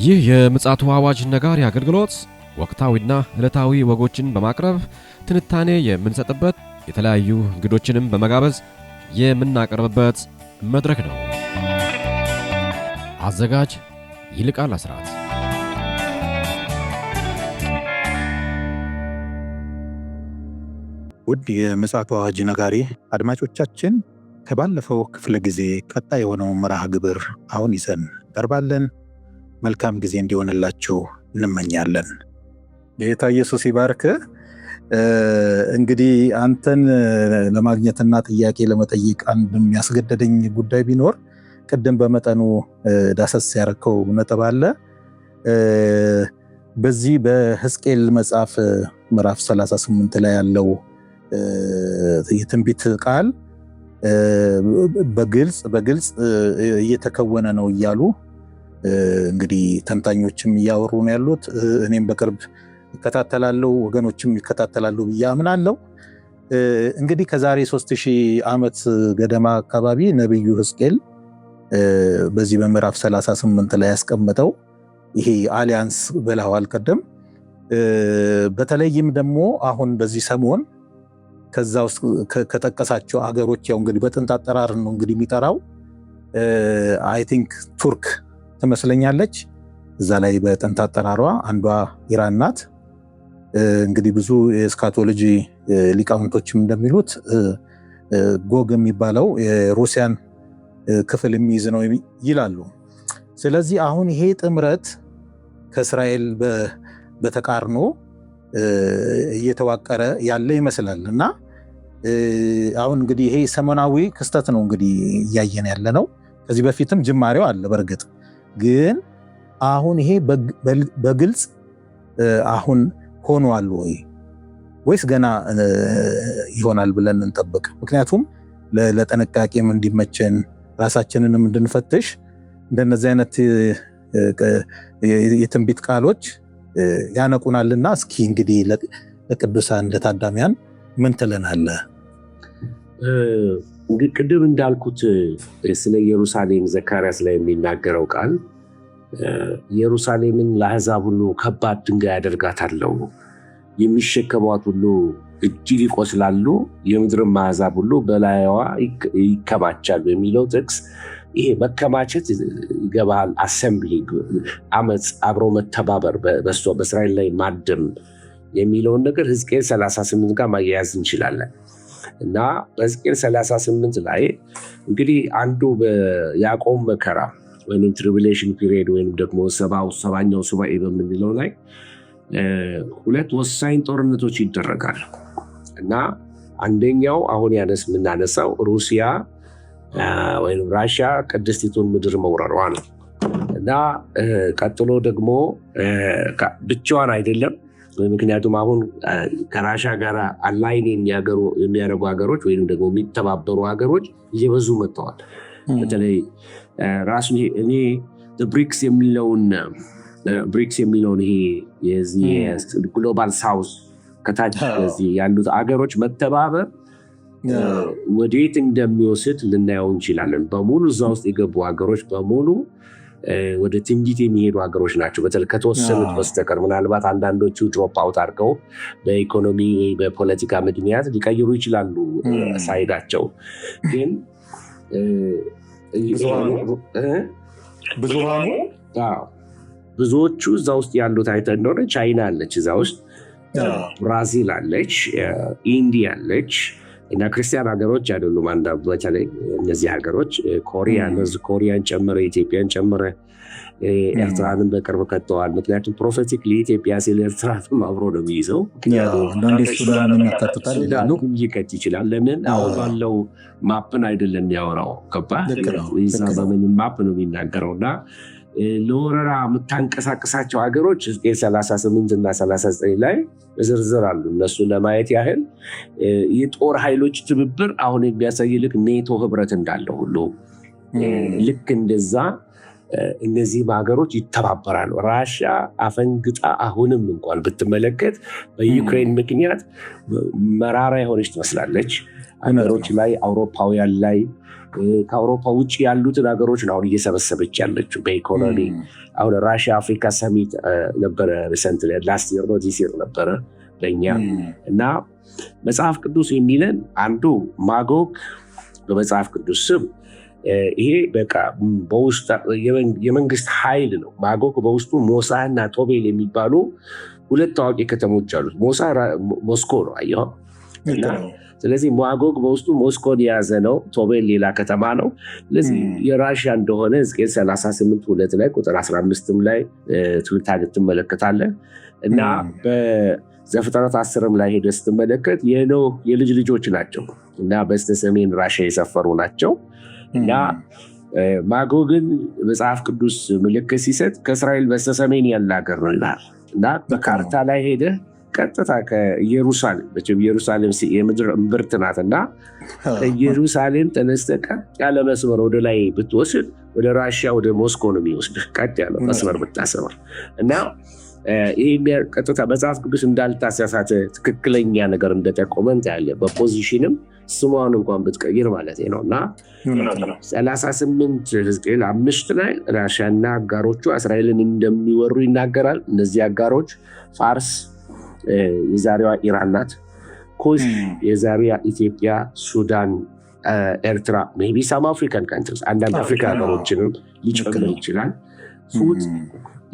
ይህ የምጽአቱ አዋጅ ነጋሪ አገልግሎት ወቅታዊና ዕለታዊ ወጎችን በማቅረብ ትንታኔ የምንሰጥበት የተለያዩ እንግዶችንም በመጋበዝ የምናቀርብበት መድረክ ነው። አዘጋጅ ይልቃል አስራት። ውድ የምጽአቱ አዋጅ ነጋሪ አድማጮቻችን ከባለፈው ክፍለ ጊዜ ቀጣይ የሆነው መርሃ ግብር አሁን ይዘን ቀርባለን። መልካም ጊዜ እንዲሆንላችሁ እንመኛለን። ጌታ ኢየሱስ ይባርክ። እንግዲህ አንተን ለማግኘትና ጥያቄ ለመጠየቅ አንድ የሚያስገደደኝ ጉዳይ ቢኖር ቅድም በመጠኑ ዳሰስ ያረከው ነጥብ አለ። በዚህ በሕዝቅኤል መጽሐፍ ምዕራፍ 38 ላይ ያለው የትንቢት ቃል በግልጽ እየተከወነ ነው እያሉ እንግዲህ ተንታኞችም እያወሩ ነው ያሉት። እኔም በቅርብ እከታተላለሁ፣ ወገኖችም ይከታተላሉ ብዬ አምናለሁ። እንግዲህ ከዛሬ 3000 ዓመት ገደማ አካባቢ ነብዩ ሕዝቅኤል በዚህ በምዕራፍ 38 ላይ ያስቀመጠው ይሄ አሊያንስ ብለዋል ቀደም። በተለይም ደግሞ አሁን በዚህ ሰሞን ከዛ ውስጥ ከጠቀሳቸው አገሮች ያው እንግዲህ በጥንት አጠራር ነው እንግዲህ የሚጠራው አይ ቲንክ ቱርክ ትመስለኛለች። እዛ ላይ በጥንት አጠራሯ አንዷ ኢራን ናት። እንግዲህ ብዙ የስካቶሎጂ ሊቃውንቶችም እንደሚሉት ጎግ የሚባለው የሩሲያን ክፍል የሚይዝ ነው ይላሉ። ስለዚህ አሁን ይሄ ጥምረት ከእስራኤል በተቃርኖ እየተዋቀረ ያለ ይመስላል እና አሁን እንግዲህ ይሄ ሰሞናዊ ክስተት ነው እንግዲህ እያየን ያለ ነው። ከዚህ በፊትም ጅማሬው አለ። በእርግጥ ግን አሁን ይሄ በግልጽ አሁን ሆኗል ወይስ ገና ይሆናል ብለን እንጠብቅ? ምክንያቱም ለጥንቃቄም እንዲመቸን ራሳችንንም እንድንፈትሽ እንደነዚህ አይነት የትንቢት ቃሎች ያነቁናልና እስኪ እንግዲህ ለቅዱሳን ለታዳሚያን ምን ትለናለህ? ቅድም እንዳልኩት ስለ ኢየሩሳሌም ዘካርያስ ላይ የሚናገረው ቃል ኢየሩሳሌምን ለአሕዛብ ሁሉ ከባድ ድንጋይ ያደርጋታለሁ፣ የሚሸከሟት ሁሉ እጅግ ይቆስላሉ፣ የምድርም አሕዛብ ሁሉ በላይዋ ይከማቻሉ የሚለው ጥቅስ ይሄ መከማቸት ይገባል። አሰምብሊ፣ አመፅ፣ አብሮ መተባበር፣ በእስራኤል ላይ ማደም የሚለውን ነገር ሕዝቅኤል 38 ጋር ማያያዝ እንችላለን እና በሕዝቅኤል 38 ላይ እንግዲህ አንዱ በያዕቆብ መከራ ወይም ትሪቡሌሽን ፒሪየድ ወይም ደግሞ ሰባኛው ሱባኤ በምንለው ላይ ሁለት ወሳኝ ጦርነቶች ይደረጋል እና አንደኛው አሁን የምናነሳው ሩሲያ ወይም ራሽያ ቅድስቲቱን ምድር መውረሯ ነው እና ቀጥሎ ደግሞ ብቻዋን አይደለም። ምክንያቱም አሁን ከራሽያ ጋር አላይን የሚያደርጉ ሀገሮች ወይም ደግሞ የሚተባበሩ ሀገሮች እየበዙ መጥተዋል። በተለይ ራሱ እኔ ብሪክስ የሚለውን ይሄ የዚህ ግሎባል ሳውስ ከታች ያሉት ሀገሮች መተባበር ወዴት እንደሚወስድ ልናየው እንችላለን። በሙሉ እዛ ውስጥ የገቡ ሀገሮች በሙሉ ወደ ትንቢት የሚሄዱ ሀገሮች ናቸው፣ በተለይ ከተወሰኑት በስተቀር። ምናልባት አንዳንዶቹ ድሮፕ አውት አድርገው በኢኮኖሚ ወይ በፖለቲካ ምክንያት ሊቀይሩ ይችላሉ ሳይዳቸው። ግን ብዙዎቹ እዛ ውስጥ ያሉት አይተህ እንደሆነ ቻይና አለች፣ እዛ ውስጥ ብራዚል አለች፣ ኢንዲያ አለች እና ክርስቲያን ሀገሮች አይደሉም። በተለይ እነዚህ ሀገሮች ኮሪያን ጨምረ ኢትዮጵያን ጨምረ ኤርትራንን በቅርብ ከተዋል። ምክንያቱም ፕሮፌቲክሊ ኢትዮጵያ ሲል ኤርትራንም አብሮ ነው የሚይዘው። ሊከት ይችላል። ለምን አሁን ባለው ማፕን አይደለም የሚያወራው፣ ገባህ? ይዛ በምን ማፕ ነው የሚናገረው እና ለወረራ የምታንቀሳቀሳቸው ሀገሮች ሕዝቅኤል 38 እና 39 ላይ ዝርዝር አሉ። እነሱ ለማየት ያህል የጦር ኃይሎች ትብብር አሁን የሚያሳይ ልክ ኔቶ ህብረት እንዳለው ሁሉ ልክ እንደዛ እነዚህም ሀገሮች ይተባበራሉ። ራሽያ አፈንግጣ አሁንም እንኳን ብትመለከት በዩክሬን ምክንያት መራራ የሆነች ትመስላለች። ሀገሮች ላይ አውሮፓውያን ላይ ከአውሮፓ ውጭ ያሉትን ሀገሮች አሁን እየሰበሰበች ያለችው በኢኮኖሚ። አሁን ራሽያ አፍሪካ ሰሚት ነበረ ሪሰንት ላስት ይር ነው ዲስ ይር ነበረ ለእኛ እና መጽሐፍ ቅዱስ የሚለን አንዱ ማጎግ በመጽሐፍ ቅዱስ ስም ይሄ በቃ በውስጥ የመንግስት ኃይል ነው። ማጎግ በውስጡ ሞሳ እና ቶቤል የሚባሉ ሁለት ታዋቂ ከተሞች አሉት። ሞሳ ሞስኮ ነው አየኸው። ስለዚህ ማጎግ በውስጡ ሞስኮን የያዘ ነው። ቶቤል ሌላ ከተማ ነው። ስለዚህ የራሽያ እንደሆነ ሕዝቅኤል 38:2 ላይ ቁጥር 15 ላይ ትመለከታለህ እና በዘፍጥረት 10 ላይ ሄደህ ስትመለከት የኖህ የልጅ ልጆች ናቸው እና በስተሰሜን ራሽያ የሰፈሩ ናቸው እና ማጎግን መጽሐፍ ቅዱስ ምልክት ሲሰጥ ከእስራኤል በስተሰሜን ያለ ሀገር ነው ይላል እና በካርታ ላይ ሄደህ ቀጥታ ከኢየሩሳሌም ኢየሩሳሌም የምድር እምብርት ናት እና ኢየሩሳሌም ተነስተህ ቀጥ ያለ መስመር ወደ ላይ ብትወስድ ወደ ራሽያ ወደ ሞስኮ ነው የሚወስድህ። ቀጥ ያለ መስመር ብታሰመር እና ይህ ቀጥታ መጽሐፍ ቅዱስ እንዳልታሳሳተ ትክክለኛ ነገር እንደጠቆመ እንታያለን። በፖዚሽንም ስሟን እንኳን ብትቀይር ማለት ነው እና 38 ሕዝቅኤል 5 ላይ ራሽያና አጋሮቹ እስራኤልን እንደሚወሩ ይናገራል። እነዚህ አጋሮች ፋርስ የዛሬዋ ኢራን ናት። ኩሽ የዛሬዋ ኢትዮጵያ፣ ሱዳን፣ ኤርትራ ሜይ ቢ ሳም አፍሪካን ካንትሪስ አንዳንድ አፍሪካ ሀገሮችንም ሊጨምር ይችላል። ፉት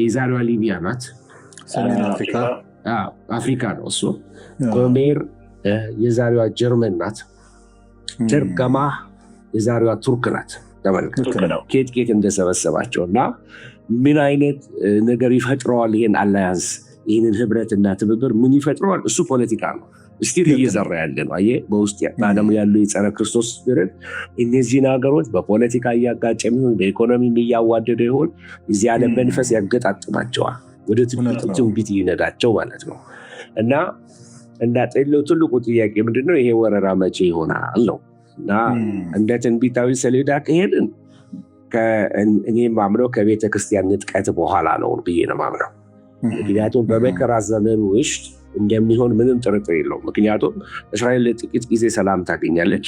የዛሬዋ ሊቢያ ናት። አፍሪካ ነው እሱ። ጎሜር የዛሬዋ ጀርመን ናት። ተርገማ የዛሬዋ ቱርክ ናት። ተመልከት ኬት እንደሰበሰባቸው እና ምን አይነት ነገር ይፈጥረዋል ይሄን አላያንስ ይህንን ህብረትና ትብብር ምን ይፈጥረዋል? እሱ ፖለቲካ ነው። እስቲል እየዘራ ያለ ነው። አየህ በውስጥ በዓለም ያሉ የጸረ ክርስቶስ ስፒሪት እነዚህን ሀገሮች በፖለቲካ እያጋጨ የሚሆን በኢኮኖሚ እያዋደደ ይሆን እዚህ ዓለም መንፈስ ያገጣጥማቸዋል፣ ወደ ትንቢት ይነዳቸው ማለት ነው። እና ትልቁ ጥያቄ ምንድነው? ይሄ ወረራ መቼ ይሆናል ነው። እና እንደ ትንቢታዊ ሰሌዳ ከሄድን እኔ ማምነው ከቤተክርስቲያን ንጥቀት በኋላ ነው ብዬ ነው ማምነው። ምክንያቱም በመከራ ዘመን ውስጥ እንደሚሆን ምንም ጥርጥር የለውም። ምክንያቱም እስራኤል ለጥቂት ጊዜ ሰላም ታገኛለች።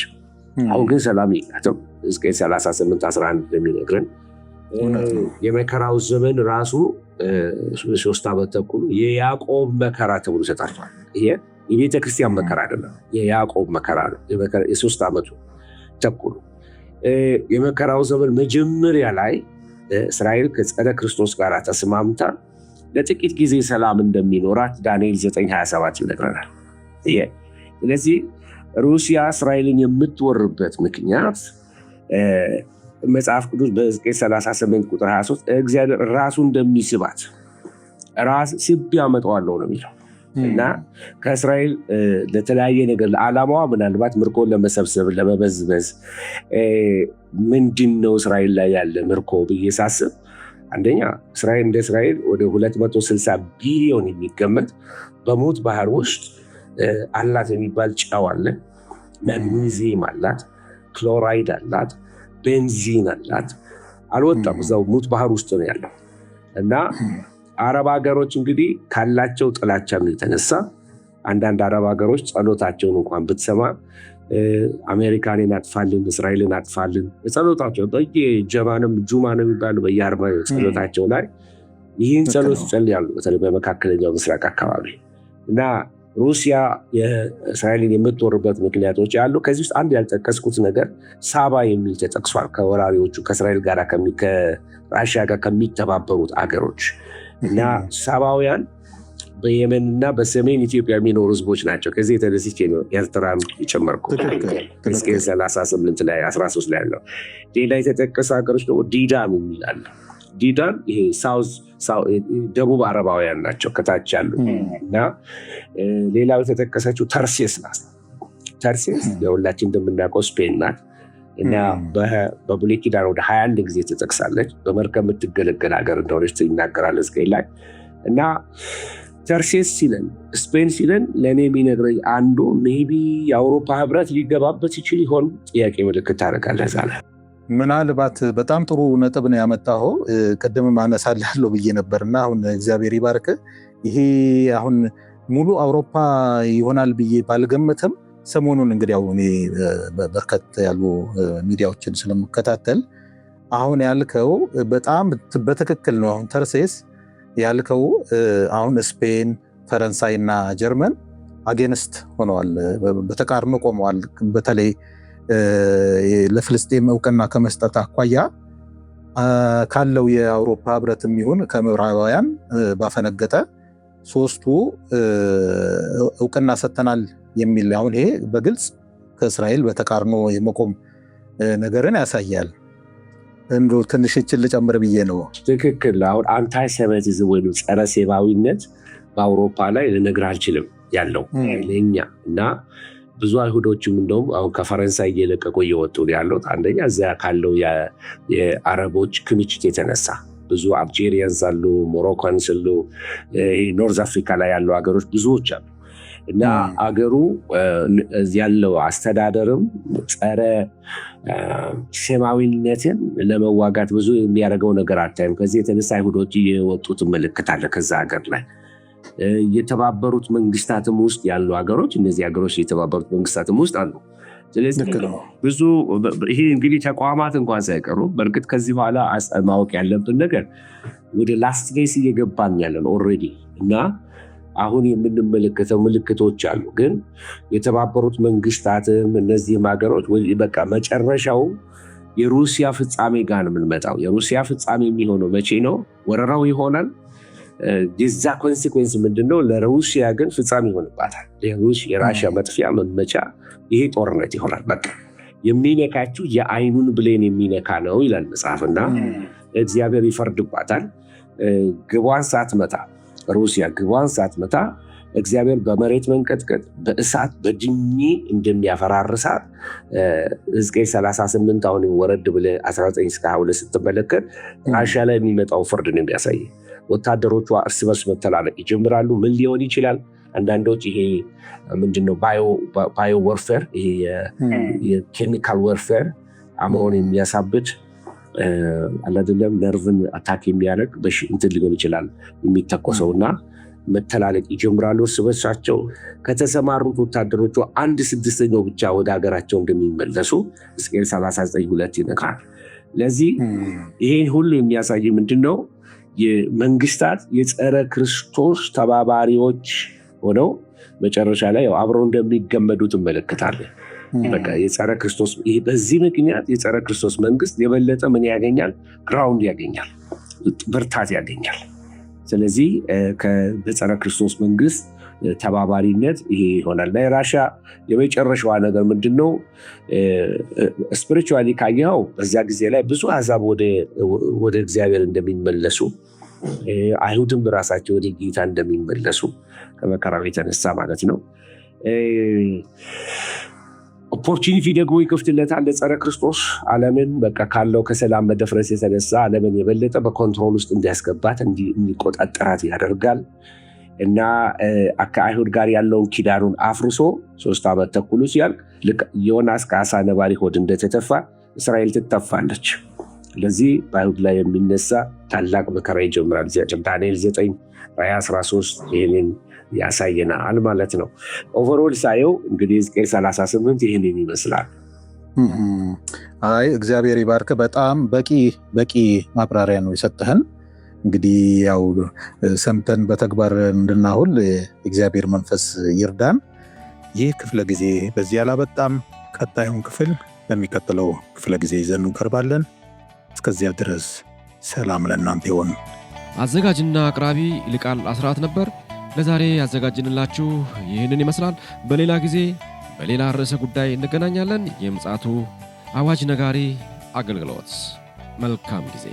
አሁን ግን ሰላም የላትም። ሕዝቅኤል 38:11 እንደሚነግረን የመከራው ዘመን ራሱ 3 ዓመት ተኩል የያዕቆብ መከራ ተብሎ ተጠርቷል። ይሄ የቤተክርስቲያን መከራ አይደለም፣ የያዕቆብ መከራ ነው። የ3 ዓመቱ ተኩል የመከራው ዘመን መጀመሪያ ላይ እስራኤል ከጸረ ክርስቶስ ጋር ተስማምታ ለጥቂት ጊዜ ሰላም እንደሚኖራት ዳንኤል 9:27 ይነግረናል። ስለዚህ ሩሲያ እስራኤልን የምትወርበት ምክንያት መጽሐፍ ቅዱስ በሕዝቅኤል 38:23 እግዚአብሔር ራሱ እንደሚስባት ስብ ያመጣዋለሁ ነው የሚለው እና ከእስራኤል ለተለያየ ነገር ለዓላማዋ ምናልባት ምርኮን ለመሰብሰብ ለመበዝበዝ ምንድን ነው እስራኤል ላይ ያለ ምርኮ ብዬ ሳስብ አንደኛ እስራኤል እንደ እስራኤል ወደ 260 ቢሊዮን የሚገመት በሞት ባህር ውስጥ አላት የሚባል ጨው አለ፣ ማግኒዚየም አላት፣ ክሎራይድ አላት፣ ቤንዚን አላት። አልወጣም፣ እዛው ሞት ባህር ውስጥ ነው ያለው እና አረብ ሀገሮች እንግዲህ ካላቸው ጥላቻ የተነሳ አንዳንድ አረብ ሀገሮች ጸሎታቸውን እንኳን ብትሰማ አሜሪካንን አጥፋልን፣ እስራኤልን አጥፋልን ጸሎታቸው ጀማንም ጁማንም የሚባሉ በየአርባ ጸሎታቸው ላይ ይህን ጸሎት ይጸልያሉ። በተለይ በመካከለኛው ምስራቅ አካባቢ እና ሩሲያ የእስራኤልን የምትወርበት ምክንያቶች ያሉ። ከዚህ ውስጥ አንድ ያልጠቀስኩት ነገር ሳባ የሚል ተጠቅሷል። ከወራሪዎቹ ከእስራኤል ጋር ከራሽያ ጋር ከሚተባበሩት አገሮች እና ሳባውያን በየመንና በሰሜን ኢትዮጵያ የሚኖሩ ህዝቦች ናቸው። ከዚህ የተነስቼ ነው ኤርትራን የጨመርኩ። ሕዝቅኤል 38 ላይ 13 ላይ ያለው ሌላ የተጠቀሰ ሀገሮች ደግሞ ዲዳን የሚላል። ዲዳን ይሄ ደቡብ አረባውያን ናቸው ከታች ያሉ እና ሌላው የተጠቀሰችው ተርሴስ ናት። ተርሴስ የሁላችን እንደምናውቀው ስፔን ናት እና በብሉይ ኪዳን ወደ 21 ጊዜ ትጠቅሳለች። በመርከብ የምትገለገል ሀገር እንደሆነች ይናገራል ሕዝቅኤል ላይ እና ተርሴስ ሲለን ስፔን ሲለን ለእኔ የሚነግረኝ አንዱ ሜይ ቢ የአውሮፓ ህብረት ሊገባበት ይችል ይሆን ጥያቄ ምልክት ታደርጋለህ። ምናልባት በጣም ጥሩ ነጥብ ነው ያመጣኸው። ቅድምም አነሳልሃለሁ ብዬ ነበርና አሁን እግዚአብሔር ይባርክ። ይሄ አሁን ሙሉ አውሮፓ ይሆናል ብዬ ባልገምትም ሰሞኑን እንግዲህ ያው እኔ በርከት ያሉ ሚዲያዎችን ስለምከታተል አሁን ያልከው በጣም በትክክል ነው። አሁን ተርሴስ ያልከው አሁን ስፔን፣ ፈረንሳይና ጀርመን አጌንስት ሆነዋል፣ በተቃርኖ ቆመዋል። በተለይ ለፍልስጤም እውቅና ከመስጠት አኳያ ካለው የአውሮፓ ህብረትም ይሁን ከምዕራባውያን ባፈነገጠ ሶስቱ እውቅና ሰጥተናል የሚል አሁን ይሄ በግልጽ ከእስራኤል በተቃርኖ የመቆም ነገርን ያሳያል። እንደው ትንሽ እችን ልጨምር ብዬ ነው። ትክክል። አሁን አንታይ ሴሚቲዝም ወይም ጸረ ሴባዊነት በአውሮፓ ላይ ልነግርህ አልችልም ያለው ለኛ እና ብዙ አይሁዶችም እንደውም አሁን ከፈረንሳይ እየለቀቁ እየወጡ ያሉት አንደኛ እዚያ ካለው የአረቦች ክምችት የተነሳ ብዙ አልጄሪያንስ አሉ፣ ሞሮኮንስ አሉ፣ ኖርዝ አፍሪካ ላይ ያሉ ሀገሮች ብዙዎች አሉ እና አገሩ ያለው አስተዳደርም ጸረ ሴማዊነትን ለመዋጋት ብዙ የሚያደርገው ነገር አታይም። ከዚህ የተነሳ አይሁዶች እየወጡ ትመለከታለህ ከዛ ሀገር ላይ። የተባበሩት መንግስታትም ውስጥ ያሉ ሀገሮች እነዚህ ሀገሮች የተባበሩት መንግስታትም ውስጥ አሉ። ስለዚህ ብዙ ይሄ እንግዲህ ተቋማት እንኳን ሳይቀሩ በእርግጥ ከዚህ በኋላ ማወቅ ያለብን ነገር ወደ ላስት ዴይስ እየገባን ያለን ኦልሬዲ እና አሁን የምንመለከተው ምልክቶች አሉ። ግን የተባበሩት መንግስታትም እነዚህም ሀገሮች በቃ መጨረሻው የሩሲያ ፍጻሜ ጋር ነው የምንመጣው። የሩሲያ ፍጻሜ የሚሆነው መቼ ነው? ወረራው ይሆናል። የዛ ኮንሲኩዌንስ ምንድነው? ለሩሲያ ግን ፍጻሜ ይሆንባታል። የራሽያ መጥፊያ መመቻ ይሄ ጦርነት ይሆናል። በቃ የሚነካችሁ የአይኑን ብሌን የሚነካ ነው ይላል መጽሐፍና እግዚአብሔር ይፈርድባታል። ግቧን ሳትመታ ሩሲያ ግቧን ሳትመታ እግዚአብሔር በመሬት መንቀጥቀጥ በእሳት በድኝ እንደሚያፈራርሳት ሕዝቅኤል 38 አሁን ወረድ ብለህ 19-22 ስትመለከት ራሽያ ላይ የሚመጣው ፍርድ ነው የሚያሳይ። ወታደሮቿ እርስ በርስ መተላለቅ ይጀምራሉ። ምን ሊሆን ይችላል? አንዳንዶች ይሄ ምንድነው ባዮ ወርፌር፣ ይሄ የኬሚካል ወርፌር አመሆን የሚያሳብድ አላደለም ነርቭን አታክ የሚያደርግ እንትን ሊሆን ይችላል የሚተኮሰውና መተላለቅ ይጀምራሉ እርስ በርሳቸው። ከተሰማሩት ወታደሮቿ 1/6 ብቻ ወደ ሀገራቸው እንደሚመለሱ ሕዝቅኤል 39:2 ይነግራል። ለዚህ ይሄን ሁሉ የሚያሳይ ምንድነው? የመንግስታት የጸረ ክርስቶስ ተባባሪዎች ሆነው መጨረሻ ላይ አብረው እንደሚገመዱ ትመለከታለህ። በቃ የጸረ ክርስቶስ በዚህ ምክንያት የጸረ ክርስቶስ መንግስት የበለጠ ምን ያገኛል? ግራውንድ ያገኛል፣ ብርታት ያገኛል። ስለዚህ በጸረ ክርስቶስ መንግስት ተባባሪነት ይሄ ይሆናል። እና የራሽያ የመጨረሻዋ ነገር ምንድነው? ስፒሪቹዋሊ ካየኸው በዚያ ጊዜ ላይ ብዙ አሕዛብ ወደ እግዚአብሔር እንደሚመለሱ፣ አይሁድም ራሳቸው ወደ ጌታ እንደሚመለሱ ከመከራው የተነሳ ማለት ነው። ኦፖርቹኒቲ ደግሞ ይከፍትለታል ለጸረ ክርስቶስ ዓለምን በቃ ካለው ከሰላም መደፍረስ የተነሳ ዓለምን የበለጠ በኮንትሮል ውስጥ እንዲያስገባት እንዲቆጣጠራት ያደርጋል። እና ከአይሁድ ጋር ያለውን ኪዳኑን አፍርሶ 3 ዓመት ተኩሉ ሲያልቅ ዮናስ ከአሳ ነባሪ ሆድ እንደተተፋ እስራኤል ትተፋለች። ስለዚህ በአይሁድ ላይ የሚነሳ ታላቅ መከራ ይጀምራል። ዳንኤል 9 ራዕይ 13 ይህንን ያሳየናል ማለት ነው። ኦቨሮል ሳየው እንግዲህ ሕዝቅኤል 38 ይህንን ይመስላል። አይ እግዚአብሔር ይባርክ። በጣም በቂ ማብራሪያ ነው የሰጠህን። እንግዲህ ያው ሰምተን በተግባር እንድናውል እግዚአብሔር መንፈስ ይርዳን። ይህ ክፍለ ጊዜ በዚህ አላበቃም። ቀጣዩን ክፍል በሚቀጥለው ክፍለ ጊዜ ይዘን እንቀርባለን። እስከዚያ ድረስ ሰላም ለእናንተ ይሁን። አዘጋጅና አቅራቢ ይልቃል አስራት ነበር። ለዛሬ ያዘጋጅንላችሁ ይህንን ይመስላል። በሌላ ጊዜ በሌላ ርዕሰ ጉዳይ እንገናኛለን። የምፅዓቱ አዋጅ ነጋሪ አገልግሎት። መልካም ጊዜ